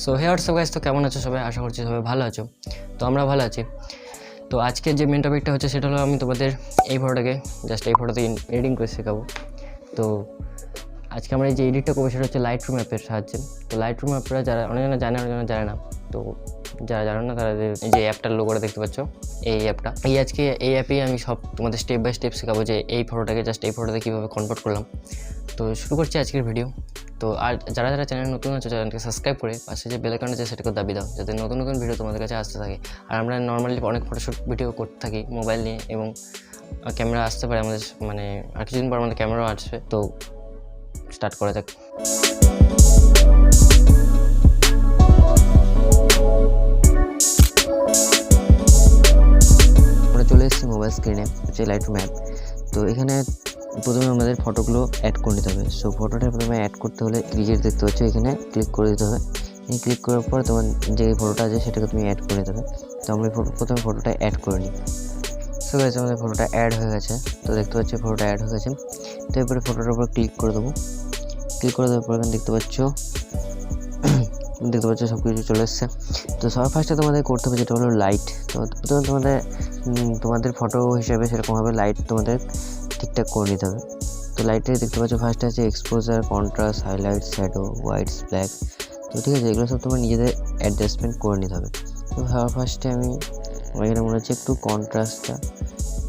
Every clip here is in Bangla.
সো হে হোয়াটসঅ্যাপ গাইস, তো কেমন আছো সবাই? আশা করছি সবাই ভালো আছো। তো আমরা ভালো আছি। তো আজকের যে মেন টপিকটা হচ্ছে সেটা হলো আমি তোমাদের এই ফটোটাকে জাস্ট এই ফটোতে এডিটিং করে শেখাবো। তো আজকে আমরা এই যে এডিটটা করবো সেটা হচ্ছে লাইটরুম অ্যাপের সাহায্যে। তো লাইটরুম অ্যাপটা যারা অনেকজনে জানে, অনেকজনে জানে না। তো যারা জানো না তারা এই যে অ্যাপটার লোগোটা দেখতে পাচ্ছ, এই অ্যাপটা আজকে এই অ্যাপেই আমি সব তোমাদের স্টেপ বাই স্টেপ শেখাবো যে এই ফটোটাকে জাস্ট এই ফটোতে কীভাবে কনভার্ট করলাম। তো শুরু করছি আজকের ভিডিও। তো আর যারা যারা চ্যানেল নতুন আছে চ্যানেলকে সাবস্ক্রাইব করে পাশে যে বেল আইকন আছে সেটাকে দাবি দাও, যাতে নতুন নতুন ভিডিও তোমাদের কাছে আসতে থাকে। আর আমরা নর্মালি অনেক ফটোশ্যুট ভিডিও করতে থাকি মোবাইল নিয়ে, এবং ক্যামেরা আসতে পারে আমাদের, মানে আর কিছুদিন পর আমাদের ক্যামেরাও আসবে। তো স্টার্ট করা যাক। আমরা চলে এসেছি মোবাইল স্ক্রিনে, হচ্ছে লাইটরুম অ্যাপ। তো এখানে প্রথমে আমাদের ফটোগুলো অ্যাড করে নিতে হবে। সো ফটোটা প্রথমে অ্যাড করতে হলে ক্রিয়েট দেখতে পাচ্ছ, এখানে ক্লিক করে দিতে হবে। এই ক্লিক করার পর তোমার যে ফটোটা আছে সেটাকে তুমি অ্যাড করে নিতে হবে। তো আমি প্রথমে ফটোটা অ্যাড করে নিই। সো গাইস, আমাদের ফটোটা অ্যাড হয়ে গেছে। তো দেখতে পাচ্ছি ফটোটা অ্যাড হয়ে গেছে। তো এরপরে ফটোটার উপর ক্লিক করে দেবো। ক্লিক করে দেওয়ার পর এখানে দেখতে পাচ্ছ সব কিছু চলে এসছে। তো সবার ফার্স্টে তোমাদের করতে হবে যেটা হলো লাইট। তো প্রথমে তোমাদের ফটো হিসেবে সেরকমভাবে লাইট তোমাদের ঠিকঠাক করে নিতে হবে। তো লাইটে দেখতে পাচ্ছ ফার্স্টে আছে exposure, contrast, highlight, shadow, whites, black. তো ঠিক আছে, এগুলো সব তোমার নিজেদের অ্যাডজাস্টমেন্ট করে নিতে হবে। তো ফার্স্টে আমি এখানে মনে হচ্ছে একটু কন্ট্রাস্টটা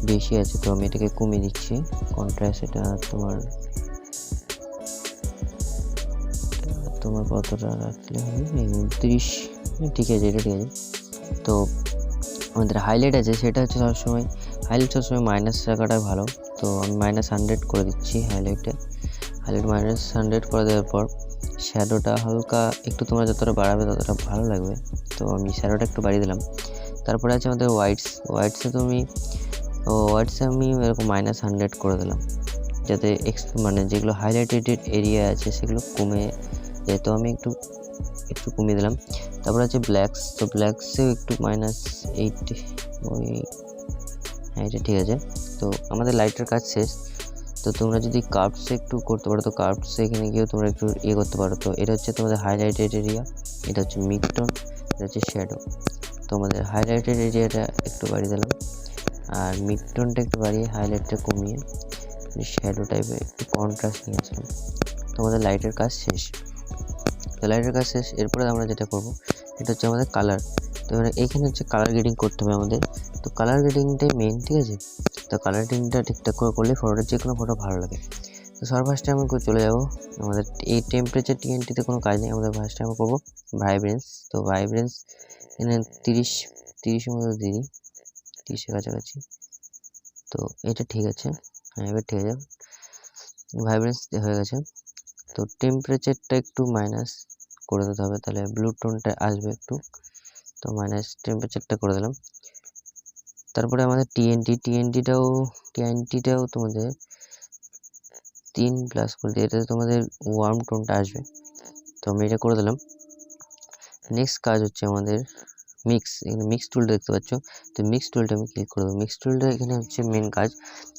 বেশি আছে, তো আমি এটাকে কমিয়ে দিচ্ছি। কন্ট্রাস্ট এটা তোমার কতটা রাখলে হবে? 29। ঠিক আছে, এটা ঠিক আছে। তো আমাদের হাইলাইট আছে, সেটা হচ্ছে সবসময় মাইনাস রাখাটা ভালো। তো আমি -100 করে দিচ্ছি হাইলাইট -100 করে দেওয়ার পর শ্যাডোটা হালকা একটু তোমরা যতটা বাড়াবে ততটা ভালো লাগবে। তো আমি শ্যাডোটা একটু বাড়িয়ে দিলাম। তারপরে আছে আমাদের হোয়াইটসে আমি এরকম -100 করে দিলাম, যাতে মানে যেগুলো হাইলাইটেড এরিয়া আছে সেগুলো কমে যায়। তো আমি একটু কমিয়ে দিলাম। তারপর আছে ব্ল্যাকস। তো ব্ল্যাকসেও একটু -8, হ্যাঁ এটা ঠিক আছে। তো আমাদের লাইটের কাজ শেষ। তো তোমরা যদি কার্ভসে একটু করতে পারো, তো কার্ভসে এখানে গিয়েও তোমরা একটু করতে পারো। তো এটা হচ্ছে তোমাদের হাইলাইটেড এরিয়া, এটা হচ্ছে মিডটোন, এটা হচ্ছে শ্যাডো। তো আমাদের হাইলাইটেড এরিয়াটা একটু বাড়িয়ে দিলাম, আর মিডটোনটা একটু বাড়িয়ে হাইলাইটটা কমিয়ে শ্যাডো টাইপের একটু কন্ট্রাস্ট নিয়ে আসলাম। তো আমাদের লাইটের কাজ শেষ। এরপরে আমরা যেটা করব এটা হচ্ছে আমাদের কালার। তো এবারে এইখানে হচ্ছে কালার গ্রেডিং করতে হবে আমাদের। তো কালার গ্রেডিংটাই মেন, ঠিক আছে। তো কালার গ্রেডিংটা ঠিকঠাক করে করলে ফটোটা যে কোনো ফটো ভালো লাগে। তো সবার ফার্স্টে আমি চলে যাব আমাদের এই টেম্পারেচার টিএনটিতে কোনো কাজ নেই। আমাদের ফার্স্টে আমরা করবো ভাইব্রেন্স। তো ভাইব্রেন্স এখানে 30 মতো দিই, 30-এর কাছাকাছি। তো এটা ঠিক আছে, হ্যাঁ এবার ঠিক আছে, ভাইব্রেন্স হয়ে গেছে। তো টেম্পারেচারটা একটু মাইনাস করে দিতে হবে, তাহলে ব্লু টোনটা আসবে একটু। তো মাইনাস টেম্পারেচারটা করে দিলাম। তারপরে আমাদের টিএনটিটাও তোমাদের 3+ করে দিই, এটাতে তোমাদের ওয়ার্ম টোনটা আসবে। তো আমি এটা করে দিলাম। নেক্সট কাজ হচ্ছে আমাদের মিক্স। এখানে মিক্স টুলটা দেখতে পাচ্ছ। তো মিক্স টুলটা আমি ক্লিক করে দেবো। মিক্স টুলটা এখানে হচ্ছে মেন কাজ।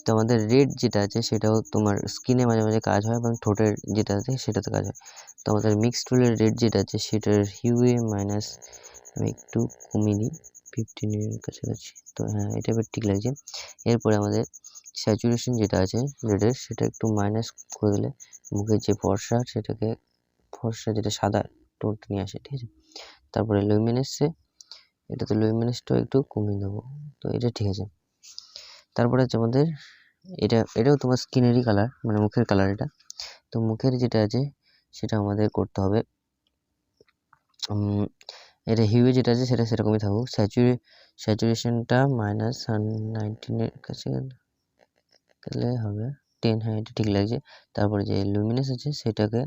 তো আমাদের রেড যেটা আছে সেটাও তোমার স্কিনে মাঝে মাঝে কাজ হয়, এবং ঠোঁটের যেটা আছে সেটাতে কাজ হয়। তো আমাদের মিক্স টুলের রেড যেটা আছে সেটার হিউয়ে মাইনাস আমি একটু কমিয়ে দিই, 15-এর কাছাকাছি। তো হ্যাঁ এটা এবার ঠিক লাগছে। এরপরে আমাদের স্যাচুরেশন যেটা আছে রেডের, সেটা একটু মাইনাস করে দিলে মুখের যে ফর্সা যেটা সাদা টোনটা নিয়ে আসে, ঠিক আছে। তারপরে এটাতে লুমিনেসটাও একটু কমিয়ে দেবো। তো এটা ঠিক আছে। তারপরে হচ্ছে আমাদের এটাও তোমার স্কিনেরই কালার, মানে মুখের কালার এটা। তো মুখের যেটা আছে সেটা আমাদের করতে হবে, এটা হিউয়ে যেটা আছে সেটা সেরকমই থাকুক। স্যাচুরেশনটা -19-এর কাছে গেলে হবে 10, হ্যাঁ এটা ঠিক লাগছে। তারপরে যে লুমিনেস আছে সেটাকে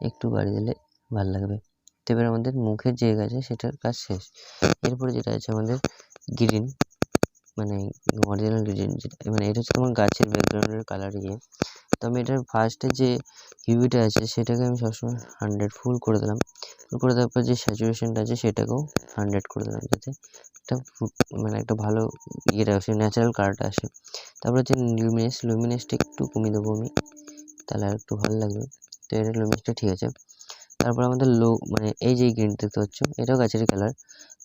একটু বাড়িয়ে দিলে ভালো লাগবে। তো এবার আমাদের মুখের যে আছে সেটার কাজ শেষ। এরপরে যেটা আছে আমাদের গ্রিন, মানে অরিজিনাল গ্রিন যেটা, মানে এটা হচ্ছে তোমার গাছের ব্যাকগ্রাউন্ডের কালার ইয়ে। তো আমি এটার ফার্স্টে যে হিউটা আছে সেটাকে আমি সবসময় 100 ফুল করে দিলাম। ফুল করে দেওয়ার পর যে স্যাচুরেশনটা আছে সেটাকেও 100 করে দিলাম, যাতে একটা ভালো ইয়েটা আসে, ন্যাচারাল কালারটা আসে। তারপর হচ্ছে লুমিনেসটা একটু কমিয়ে দেবো আমি, তাহলে আর একটু ভালো লাগবে। তো এটার লুমিনেসটা ঠিক আছে। তারপর আমাদের মানে এই যে গ্রিন দেখতে পাচ্ছ, এটাও গাছের কালার।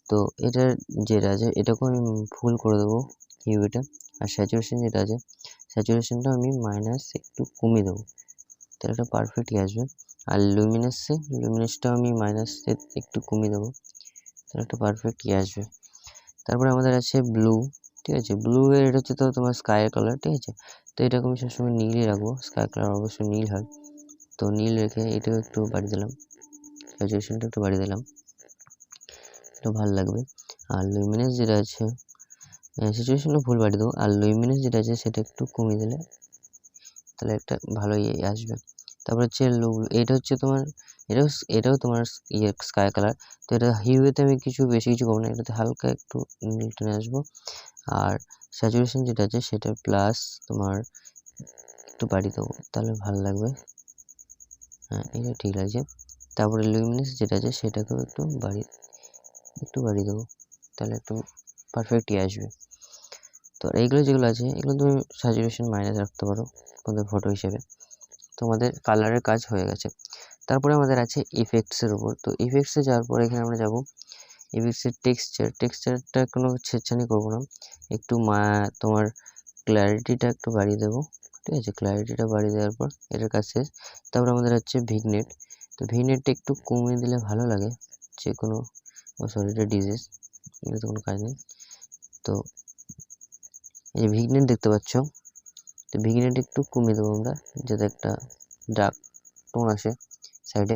তো এটার যেটা আছে এটাকেও আমি ফুল করে দেবো হিউটা। আর স্যাচুরেশন যেটা আছে স্যাচুরেশনটা আমি মাইনাস একটু কমিয়ে দেবো, তাহলে এটা পারফেক্টই আসবে। আর লুমিনাসটাও আমি মাইনাস একটু কমিয়ে দেবো, তাহলে একটা পারফেক্টই আসবে। তারপরে আমাদের আছে ব্লু, ঠিক আছে। ব্লু এর এটা হচ্ছে তো তোমার স্কাই কালার, ঠিক আছে। তো এটাকে আমি সবসময় নীলই রাখবো, স্কাই কালার অবশ্যই নীল হয়। তো নীল রেখে এটাও একটু বাড়িয়ে দিলাম, স্যাচুরেশনটা একটু বাড়িয়ে দিলাম, একটু ভালো লাগবে। আর লুমিনাস যেটা আছে সিচুয়েশনটা ফুল বাড়িয়ে দেবো, আর লুমিনাস যেটা আছে সেটা একটু কমিয়ে দিলে তাহলে একটা ভালোই আসবে। তারপর হচ্ছে এটা হচ্ছে তোমার এটাও তোমার স্কাই কালার। তো এটা হিউতে আমি বেশি কিছু করবো না, এটাতে হালকা একটু নীল টেনে আসবো। আর স্যাচুরেশন যেটা আছে সেটা প্লাস তোমার একটু বাড়িয়ে দেবো, তাহলে ভালো লাগবে। হ্যাঁ, এটা ঠিক লাগছে। তারপরে লুমিনাস যেটা আছে সেটাকেও একটু বাড়িয়ে দেবো, তাহলে একটু পারফেক্টই আসবে। তো এইগুলো যেগুলো আছে এগুলো তুমি স্যাচুরেশন মাইনাস রাখতে পারো তোমাদের ফটো হিসেবে। তোমাদের কালারের কাজ হয়ে গেছে। তারপরে আমাদের আছে ইফেক্টসের উপর। তো ইফেক্টসে যাওয়ার পর এখানে আমরা যাব ইফেক্টসের টেক্সচারটা কোনো ছেঁচড়ানি করবো না, একটু তোমার ক্ল্যারিটিটা একটু বাড়িয়ে দেবো, ঠিক আছে। ক্ল্যারিটিটা বাড়িয়ে দেওয়ার পর এটার কাজ শেষ। তারপর আমাদের হচ্ছে ভিগনেট। তো ভিগনেটটা একটু কমিয়ে দিলে ভালো লাগে, যে কোনো সরি এটা ডিজিজ, এগুলোতে কোনো কাজ নেই। তো এই যে ভিগনেট দেখতে পাচ্ছ, তো ভিগনেট একটু কমিয়ে দেবো আমরা, যাতে একটা ডার্ক টোন আসে সাইডে।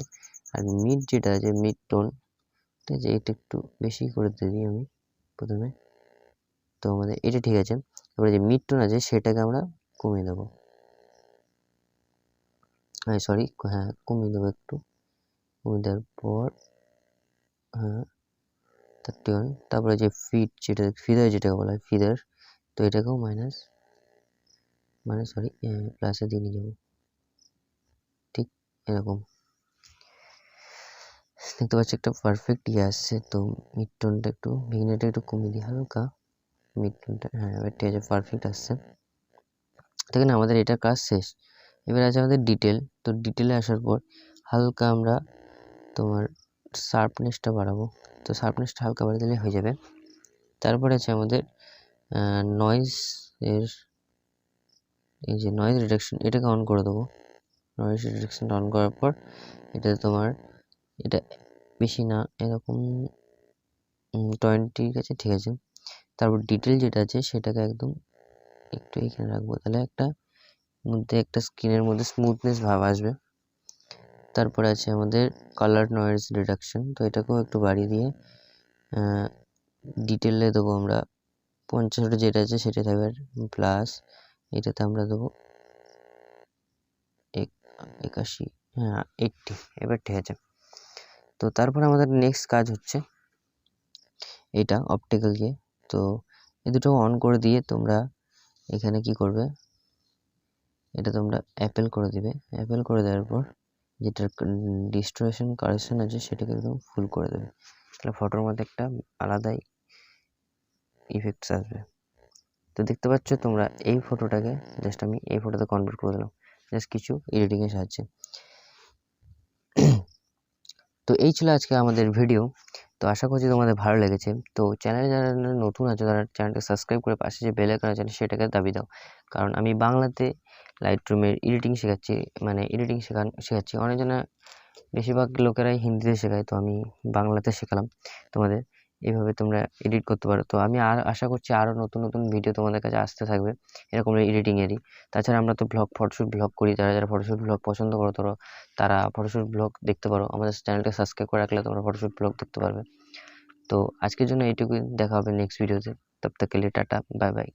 আর মিড যেটা আছে মিড টোন, ঠিক আছে, এটা একটু বেশি করে দিই আমি প্রথমে। তো আমাদের এটা ঠিক আছে। এবারে যে মিড টোন আছে সেটাকে আমরা কমিয়ে দেবো, কমিয়ে দেবো একটু। কমিয়ে দেওয়ার পর 31। তারপরে যে ফিদার যেটাকে বলা হয় ফিদার, তো এটাকেও প্লাসে দিয়ে নিয়ে যাবো, ঠিক এরকম দেখতে পাচ্ছি একটা পারফেক্ট আসছে। তো মিড টোনটা একটু ভিগনেটটা একটু কমিয়ে দিই হালকা, মিড টোনটা এবার ঠিক আছে, পারফেক্ট আসছে। দেখেন আমাদের এটা কাজ শেষ। এবার আছে আমাদের ডিটেল। তো ডিটেলে আসার পর হালকা আমরা তোমার শার্পনেসটা বাড়াবো। তো শার্পনেসটা হালকা বাড়িয়ে দিলে হয়ে যাবে। তারপরে আছে আমাদের নয়েজ এর এই যে নয়েজ রিডাকশন, এটাকে অন করে দেবো। নয়েজ রিডাকশনটা অন করার পর এটা তোমার এটা বেশি না, এরকম 20 আছে, ঠিক আছে। তারপর ডিটেল যেটা আছে সেটাকে একদম একটু এখানে রাখবো, তাহলে একটা স্ক্রিনের মধ্যে স্মুথনেস ভাব আসবে। তারপরে আছে আমাদের কালার নয়েজ রিডাকশন। তো এটাকেও একটু বাড়িয়ে দিয়ে ডিটেলে দেবো আমরা 50 যেটা আছে সেটা থাকবে, প্লাস এটাতে আমরা দেবো 81, 80। এবার ঠিক আছে। তো তারপর আমাদের নেক্সট কাজ হচ্ছে এটা অপটিক্যাল দিয়ে। তো এই দুটো অন করে দিয়ে তোমরা এখানে কি করবে, এটা তোমরা অ্যাপেল করে দিবে। অ্যাপেল করে দেওয়ার পর যেটার ডিস্টোরেশন কারেকশন আছে সেটাকে একদম ফুল করে দেবে, তাহলে ফটোর মধ্যে একটা আলাদাই ইফেক্টস আসবে। তো দেখতে পাচ্ছ তোমরা এই ফটোটাকে জাস্ট আমি এই ফটোতে কনভার্ট করে দিলাম জাস্ট কিছু এডিটিংয়ের সাহায্যে। তো এই ছিল আজকে আমাদের ভিডিও। তো আশা করছি তোমাদের ভালো লেগেছে। তো চ্যানেলে যারা নতুন আছে তারা চ্যানেলটা সাবস্ক্রাইব করে পাশে যে বেল আইকন আছে সেটাকে দাবি দাও, কারণ আমি বাংলাতে লাইটরুমের এডিটিং শেখাচ্ছি, এডিটিং শেখাচ্ছি। অনেকজনা বেশিরভাগ লোকেরাই হিন্দিতে শেখায়, তো আমি বাংলাতে শেখালাম তোমাদের। এইভাবে তোমরা এডিট করতে পারো। তো আমি আশা করছি আরও নতুন নতুন ভিডিও তোমাদের কাছে আসতে থাকবে এরকম এডিটিংয়েরই। তাছাড়া আমরা তো ফটোশ্যুট ব্লগ করি, যারা ফটোশ্যুট ব্লগ পছন্দ করো তারা ফটোশ্যুট ব্লগ দেখতে পারো। আমাদের চ্যানেলটা সাবস্ক্রাইব করে রাখলে তোমরা ফটোশ্যুট ব্লগ দেখতে পারবে। তো আজকের জন্য এইটুকুই, দেখা হবে নেক্সট ভিডিওতে। তব তক কে লিয়ে টাটা, বাই বাই।